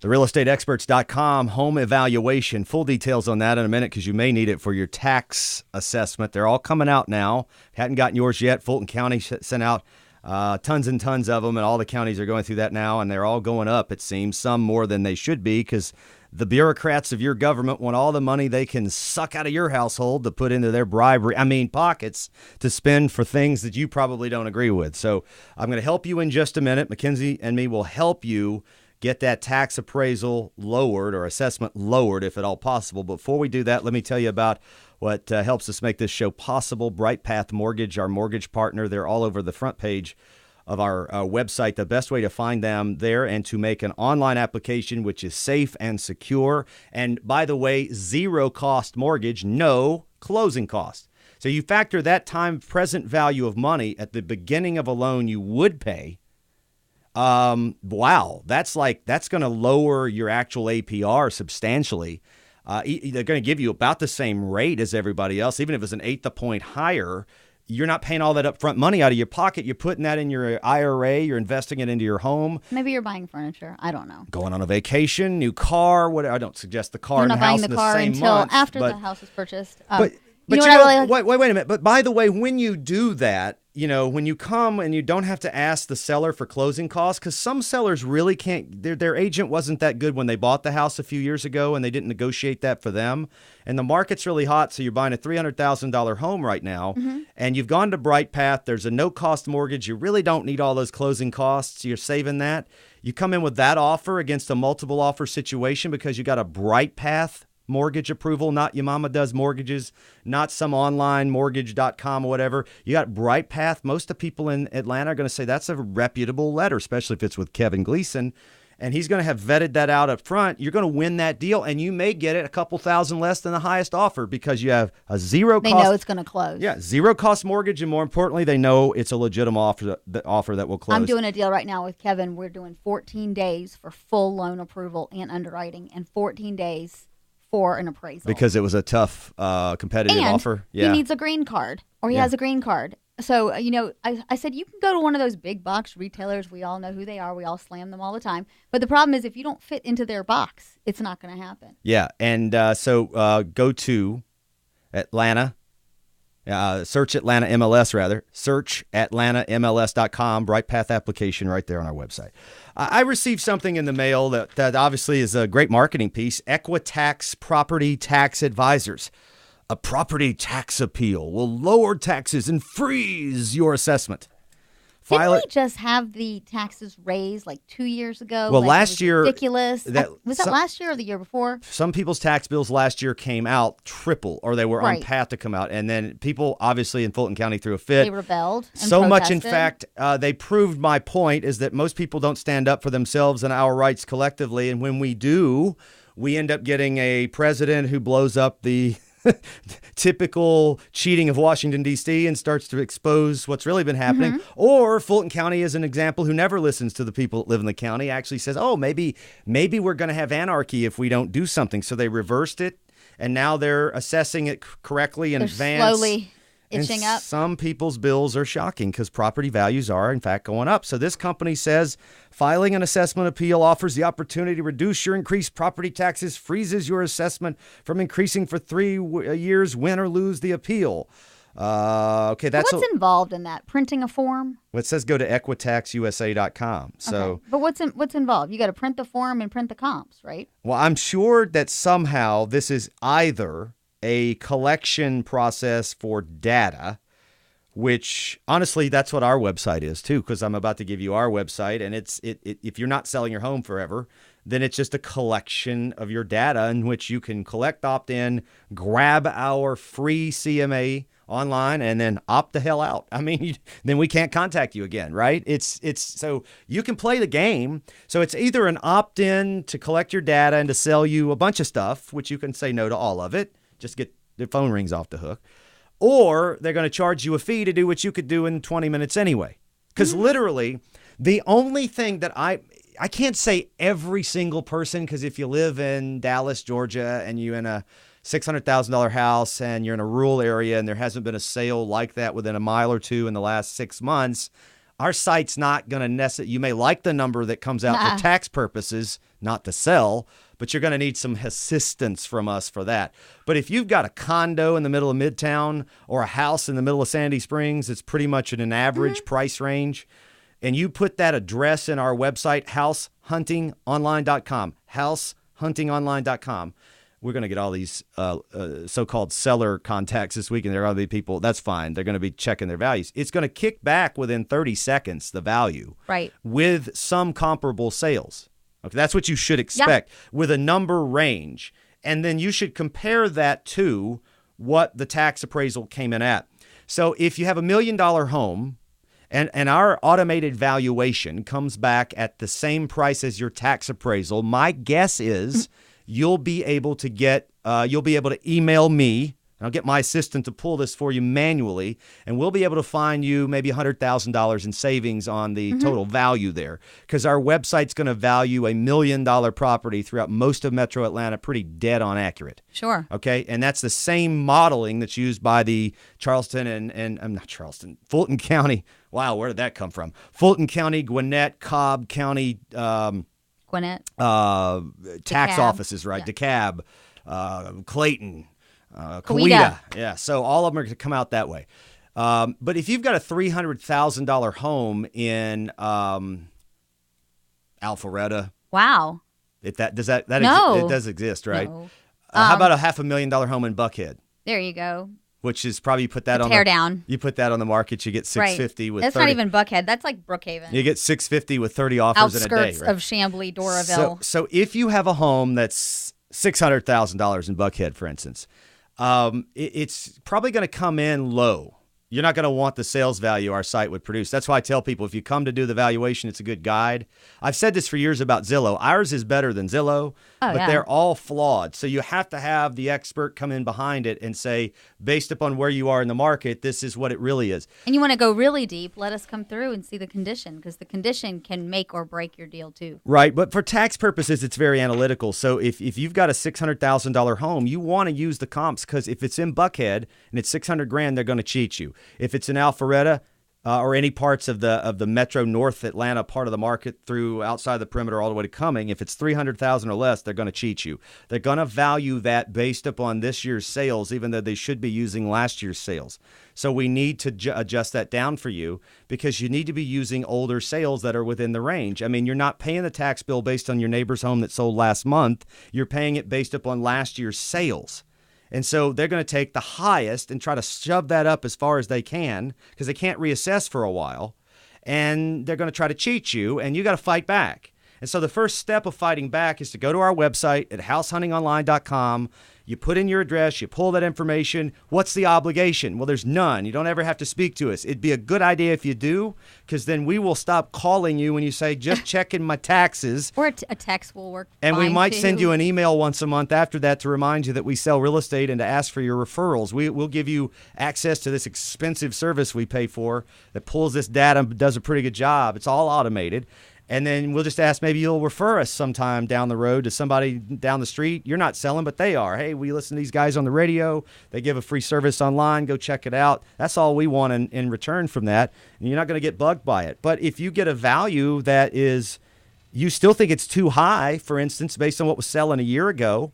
TheRealEstateExperts.com home evaluation. Full details on that in a minute because you may need it for your tax assessment. They're all coming out now. Hadn't gotten yours yet. Fulton County sent out tons and tons of them, and all the counties are going through that now, and they're all going up, it seems, some more than they should be because the bureaucrats of your government want all the money they can suck out of your household to put into their pockets to spend for things that you probably don't agree with. So I'm going to help you in just a minute. Mackenzie and me will help you get that tax appraisal lowered or assessment lowered if at all possible. Before we do that, let me tell you about what helps us make this show possible. Bright Path Mortgage, our mortgage partner. They're all over the front page of our website. The best way to find them there and to make an online application, which is safe and secure. And by the way, zero cost mortgage, no closing cost. So you factor that time present value of money at the beginning of a loan you would pay. Wow, that's going to lower your actual APR substantially. They're going to give you about the same rate as everybody else. Even if it's an eighth a point higher, you're not paying all that upfront money out of your pocket. You're putting that in your IRA. You're investing it into your home. Maybe you're buying furniture. I don't know. Going on a vacation, new car. Whatever. I don't suggest the car and the house in the same month. You're not buying the car until after the house is purchased. Wait a minute. But by the way, when you do that, when you come and you don't have to ask the seller for closing costs, because some sellers really can't, their agent wasn't that good when they bought the house a few years ago and they didn't negotiate that for them. And the market's really hot. So you're buying a $300,000 home right now and you've gone to Bright Path. There's a no cost mortgage. You really don't need all those closing costs. You're saving that. You come in with that offer against a multiple offer situation because you got a Bright Path mortgage approval, not Your Mama Does Mortgages, not some online mortgage.com or whatever. You got Bright Path. Most of the people in Atlanta are going to say that's a reputable letter, especially if it's with Kevin Gleason. And he's going to have vetted that out up front. You're going to win that deal, and you may get it a couple thousand less than the highest offer because you have a zero cost. They know it's going to close. Yeah, zero cost mortgage, and more importantly, they know it's a legitimate offer that will close. I'm doing a deal right now with Kevin. We're doing 14 days for full loan approval and underwriting, and 14 days for an appraisal. Because it was a tough, competitive offer. Yeah. He needs a green card, or he has a green card. So, I said, you can go to one of those big box retailers. We all know who they are. We all slam them all the time. But the problem is if you don't fit into their box, it's not going to happen. Yeah. And so go to Atlanta. Search Atlanta MLS, rather. Search AtlantaMLS.com. Bright Path application right there on our website. I received something in the mail that obviously is a great marketing piece. Equitax Property Tax Advisors. A property tax appeal will lower taxes and freeze your assessment. Didn't we just have the taxes raised like 2 years ago? Well, last year. Ridiculous. Was that last year or the year before? Some people's tax bills last year came out triple, or they were on path to come out. And then people, obviously, in Fulton County threw a fit. They rebelled and so protested. much, in fact, they proved my point is that most people don't stand up for themselves and our rights collectively. And when we do, we end up getting a president who blows up the typical cheating of Washington, D.C. and starts to expose what's really been happening. Or Fulton County is an example who never listens to the people that live in the county, actually says, oh, maybe we're going to have anarchy if we don't do something. So they reversed it, and now they're assessing it correctly in advance. Slowly itching up. Some people's bills are shocking because property values are, in fact, going up. So this company says filing an assessment appeal offers the opportunity to reduce your increased property taxes, freezes your assessment from increasing for 3 years, win or lose the appeal. Okay, that's what's involved in that? Printing a form? Well, it says go to equitaxusa.com. So, okay. But what's involved? You got to print the form and print the comps, right? Well, I'm sure that somehow this is either a collection process for data, which honestly, that's what our website is too, because I'm about to give you our website, and if you're not selling your home forever, then it's just a collection of your data in which you can collect, opt in, grab our free CMA online, and then opt the hell out. I mean, then we can't contact you again, right? It's so you can play the game. So it's either an opt-in to collect your data and to sell you a bunch of stuff, which you can say no to all of it, just get the phone rings off the hook, or they're going to charge you a fee to do what you could do in 20 minutes anyway. Because literally, the only thing that I can't say every single person, because if you live in Dallas, Georgia, and you're in a $600,000 house and you're in a rural area and there hasn't been a sale like that within a mile or two in the last 6 months, our site's not going to necessarily, you may like the number that comes out for tax purposes, not to sell, but you're going to need some assistance from us for that. But if you've got a condo in the middle of Midtown or a house in the middle of Sandy Springs, it's pretty much in an average price range, and you put that address in our website, househuntingonline.com, househuntingonline.com. We're going to get all these so-called seller contacts this week, and there are going to be people, that's fine. They're going to be checking their values. It's going to kick back within 30 seconds, the value, right, with some comparable sales. Okay, that's what you should expect with a number range. And then you should compare that to what the tax appraisal came in at. So if you have $1 million home and our automated valuation comes back at the same price as your tax appraisal, my guess is you'll be able to email me, and I'll get my assistant to pull this for you manually, and we'll be able to find you maybe $100,000 in savings on the total value there, because our website's going to value $1 million property throughout most of Metro Atlanta pretty dead on accurate. Sure. Okay, and that's the same modeling that's used by the Fulton County. Wow, where did that come from? Fulton County, Gwinnett, Cobb County, Gwinnett, tax DeKalb. offices, right? Yeah. DeKalb, Clayton, Coweta. Yeah, so all of them are going to come out that way. But if you've got a $300,000 home in Alpharetta, wow, if that does No. it does exist, right? No. How about a $500,000 home in Buckhead? There you go. Which is probably you put that on tear down. You put that on the market, you get $650 with That's 30. not even Buckhead. That's like Brookhaven. You get $650 with 30 offers in a day. Outskirts Right? of Chamblee, Doraville. So if you have a home that's $600,000 in Buckhead, for instance, it's probably going to come in low. You're not going to want the sales value our site would produce. That's why I tell people, if you come to do the valuation, it's a good guide. I've said this for years about Zillow. Ours is better than Zillow, but they're all flawed. So you have to have the expert come in behind it and say, based upon where you are in the market, this is what it really is. And you want to go really deep, let us come through and see the condition, because the condition can make or break your deal too. Right, but for tax purposes, it's very analytical. So if you've got a $600,000 home, you want to use the comps, because if it's in Buckhead and it's $600,000, they're going to cheat you. If it's in Alpharetta or any parts of the Metro North Atlanta part of the market through outside the perimeter all the way to Cumming, if it's $300,000 or less, they're going to cheat you. They're going to value that based upon this year's sales, even though they should be using last year's sales. So we need to adjust that down for you, because you need to be using older sales that are within the range. I mean, you're not paying the tax bill based on your neighbor's home that sold last month. You're paying it based upon last year's sales. And so they're going to take the highest and try to shove that up as far as they can, because they can't reassess for a while. And they're going to try to cheat you, and you got to fight back. And so the first step of fighting back is to go to our website at househuntingonline.com. You put in your address, you pull that information. What's the obligation? Well, there's none. You don't ever have to speak to us. It'd be a good idea if you do, because then we will stop calling you when you say, just checking my taxes. Or a text will work. And we might too. send you an email once a month after that to remind you that we sell real estate and to ask for your referrals. We'll give you access to this expensive service we pay for that pulls this data and does a pretty good job. It's all automated. And then we'll just ask, maybe you'll refer us sometime down the road to somebody down the street. You're not selling, but they are. Hey, we listen to these guys on the radio. They give a free service online. Go check it out. That's all we want in return from that. And you're not going to get bugged by it. But if you get a value that is, you still think it's too high, for instance, based on what was selling a year ago,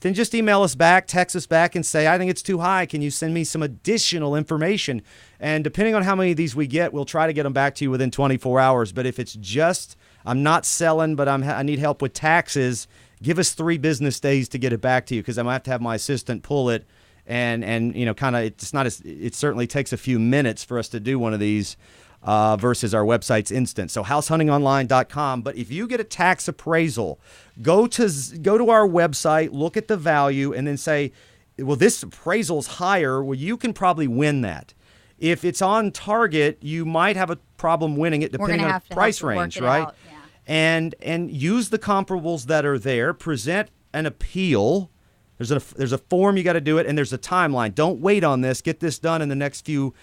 then just email us back, text us back, and say, I think it's too high. Can you send me some additional information? And depending on how many of these we get, we'll try to get them back to you within 24 hours. But if it's just, I'm not selling, but I need help with taxes, give us 3 business days to get it back to you, because I might have to have my assistant pull it. And you know, kind of, it certainly takes a few minutes for us to do one of these versus our website's instant. So househuntingonline.com. But if you get a tax appraisal, go to our website, look at the value, and then say, well, this appraisal's higher. Well, you can probably win that. If it's on target, you might have a problem winning it depending on the price range, right? Yeah. And use the comparables that are there. Present an appeal. There's a form, you got to do it, and there's a timeline. Don't wait on this. Get this done in the next few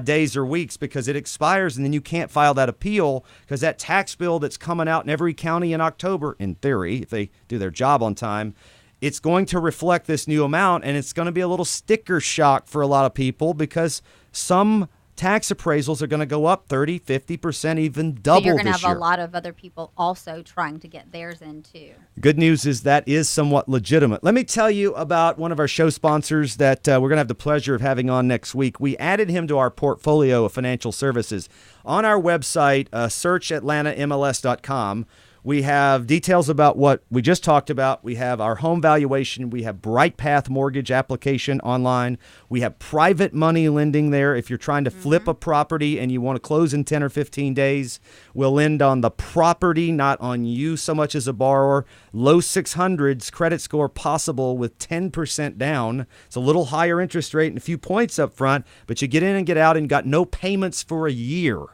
days or weeks, because it expires, and then you can't file that appeal, because that tax bill that's coming out in every county in October, in theory, if they do their job on time, it's going to reflect this new amount, and it's going to be a little sticker shock for a lot of people, because some tax appraisals are going to go up 30, 50%, even double this year. So you're going to have a lot of other people also trying to get theirs in too. Good news is that is somewhat legitimate. Let me tell you about one of our show sponsors that we're going to have the pleasure of having on next week. We added him to our portfolio of financial services. On our website, search at&nbsp.com. We have details about what we just talked about. We have our home valuation. We have Bright Path mortgage application online. We have private money lending there. If you're trying to flip a property and you want to close in 10 or 15 days, we'll lend on the property, not on you so much as a borrower. Low 600s credit score possible with 10% down. It's a little higher interest rate and a few points up front, but you get in and get out and got no payments for a year.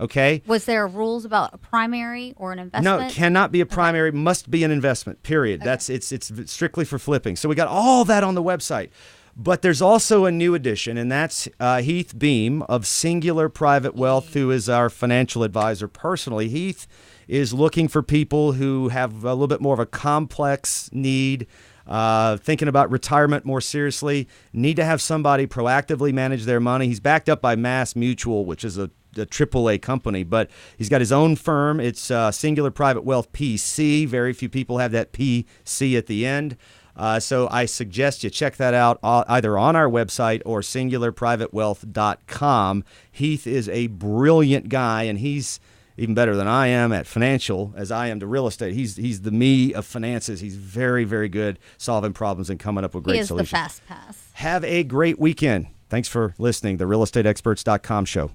Okay. Was there rules about a primary or an investment? No, it cannot be a primary. Must be an investment. Period. Okay. It's strictly for flipping. So we got all that on the website. But there's also a new addition, and that's Heath Beam of Singular Private Wealth, who is our financial advisor personally. Heath is looking for people who have a little bit more of a complex need, thinking about retirement more seriously, need to have somebody proactively manage their money. He's backed up by Mass Mutual, which is a AAA company, but he's got his own firm. It's Singular Private Wealth PC. Very few people have that PC at the end. So I suggest you check that out either on our website or singularprivatewealth.com. Heath is a brilliant guy, and he's even better than I am at financial as I am to real estate. He's the me of finances. He's very, very good solving problems and coming up with great solutions. He is the fast pass. Have a great weekend. Thanks for listening. The realestateexperts.com show.